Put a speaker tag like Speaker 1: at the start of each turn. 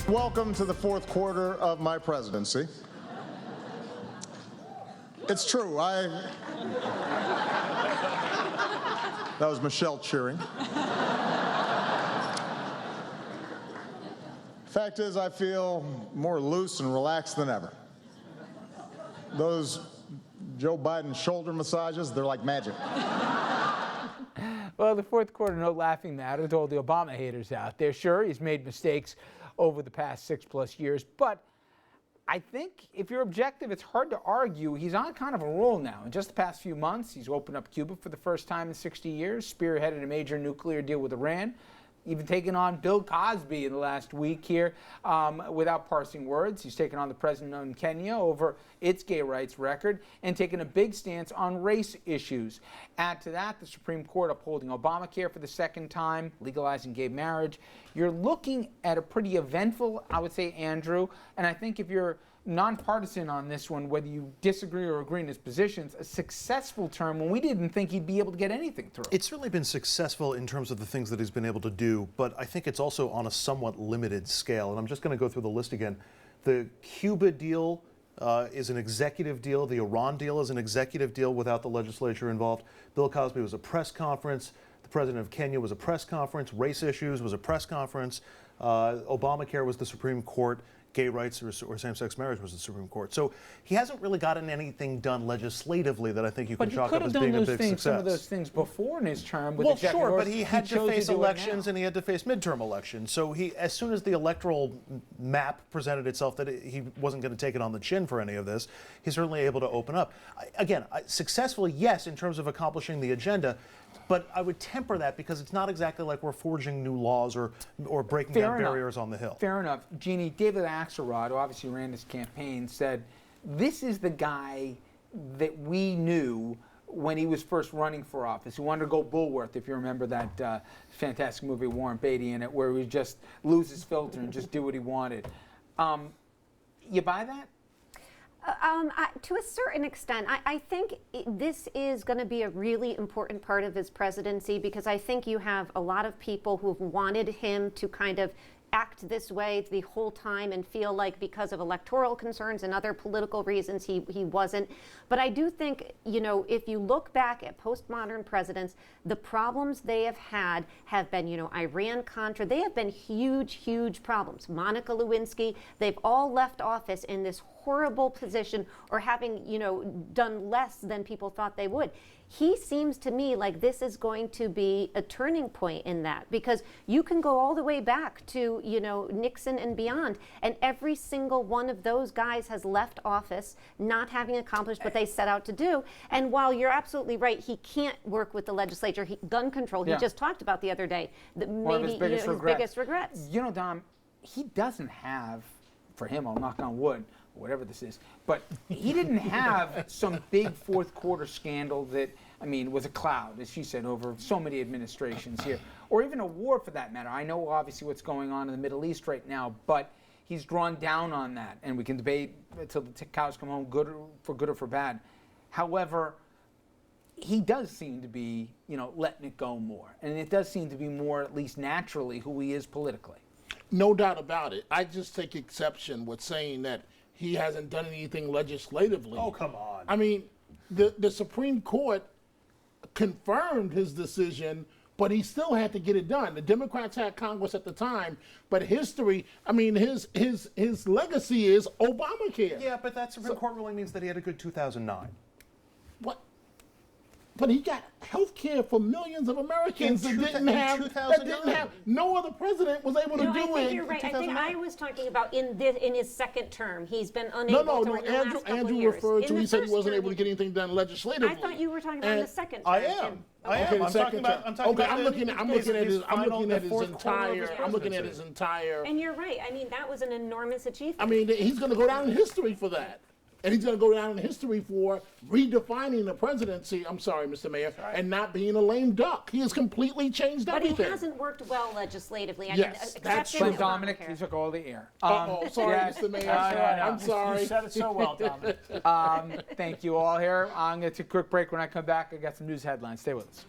Speaker 1: Welcome to the fourth quarter of my presidency. It's true, that was Michelle cheering. Fact is, I feel more loose and relaxed than ever. Those Joe Biden shoulder massages, they're like magic.
Speaker 2: Well, the fourth quarter, no laughing matter to all the Obama haters out there. Sure, he's made mistakes over the past 6+ years, but I think if you're objective, it's hard to argue he's on kind of a roll now. In just the past few months, he's opened up Cuba for the first time in 60 years, spearheaded a major nuclear deal with Iran, even taken on Bill Cosby in the last week here without parsing words. He's taken on the president in Kenya over its gay rights record and taken a big stance on race issues. Add to that the Supreme Court upholding Obamacare for the second time, legalizing gay marriage. You're looking at a pretty eventful, I would say, Andrew, and I think if you're nonpartisan on this one, whether you disagree or agree in his positions, a successful term when we didn't think he'd be able to get anything through.
Speaker 3: It's certainly been successful in terms of the things that he's been able to do, but I think it's also on a somewhat limited scale. And I'm just going to go through the list again. The Cuba deal is an executive deal. The Iran deal is an executive deal without the legislature involved. Bill Cosby was a press conference. The president of Kenya was a press conference. Race issues was a press conference. Obamacare was the Supreme Court. Gay rights or same-sex marriage was the Supreme Court. So he hasn't really gotten anything done legislatively that I think you can chalk up as being a big success.
Speaker 2: Some of those things before in his term with
Speaker 3: well,
Speaker 2: executive
Speaker 3: sure,
Speaker 2: orders,
Speaker 3: but he had to face elections and he had to face midterm elections. So as soon as the electoral map presented itself that he wasn't going to take it on the chin for any of this, he's certainly able to open up. Again, successfully, yes, in terms of accomplishing the agenda, but I would temper that because it's not exactly like we're forging new laws or breaking down barriers on the Hill.
Speaker 2: Fair enough. Jeannie, David Axelrod, who obviously ran his campaign, said this is the guy that we knew when he was first running for office. He wanted to go Bulworth, if you remember that fantastic movie, Warren Beatty in it, where he would just lose his filter and just do what he wanted. You buy that?
Speaker 4: To a certain extent, I think this is going to be a really important part of his presidency because I think you have a lot of people who've wanted him to kind of act this way the whole time and feel like because of electoral concerns and other political reasons he wasn't. But I do think, you know, if you look back at postmodern presidents, the problems they have been, you know, Iran-Contra, they have been huge, huge problems. Monica Lewinsky, they've all left office in this horrible position or having, you know, done less than people thought they would. He seems to me like this is going to be a turning point in that because you can go all the way back to, you know, Nixon and beyond, and every single one of those guys has left office not having accomplished what they set out to do. And while you're absolutely right, he can't work with the legislature. Gun control, he just talked about the other day,
Speaker 2: One of his biggest
Speaker 4: regrets.
Speaker 2: You know, Dom, he doesn't have, for him, I'll knock on wood, whatever this is, but he didn't have some big fourth quarter scandal that, I mean, was a cloud, as she said, over so many administrations here, or even a war for that matter. I know obviously what's going on in the Middle East right now, but he's drawn down on that, and we can debate until the cows come home, good or for bad. However, he does seem to be, you know, letting it go more, and it does seem to be more, at least naturally, who he is politically.
Speaker 5: No doubt about it. I just take exception with saying that he hasn't done anything legislatively.
Speaker 3: Oh, come on.
Speaker 5: I mean, the Supreme Court confirmed his decision, but he still had to get it done. The Democrats had Congress at the time, but history, I mean, his legacy is Obamacare.
Speaker 3: Yeah, but that Supreme Court ruling means that he had a good 2009.
Speaker 5: What? But he got health care for millions of Americans that didn't have. No other president was able to do it.
Speaker 4: I think you're right. I think I was talking about in his second term. He's been unable to.
Speaker 5: No. Andrew referred to. He said he wasn't able to get anything done legislatively.
Speaker 4: I thought you were talking about the second term.
Speaker 3: I am.
Speaker 5: Okay,
Speaker 3: I'm talking about.
Speaker 5: I'm looking at his entire.
Speaker 4: And you're right. I mean, that was an enormous achievement.
Speaker 5: I mean, he's going to go down in history for that. And he's going to go down in history for redefining the presidency, I'm sorry, Mr. Mayor, and not being a lame duck. He has completely changed everything.
Speaker 4: But he hasn't worked well legislatively.
Speaker 5: Yes, that's true.
Speaker 2: Dominic, you took all the air.
Speaker 5: Sorry, Mr. Mayor. I'm sorry.
Speaker 2: You said it so well, Dominic. Thank you all here. I'm going to take a quick break. When I come back, I got some news headlines. Stay with us.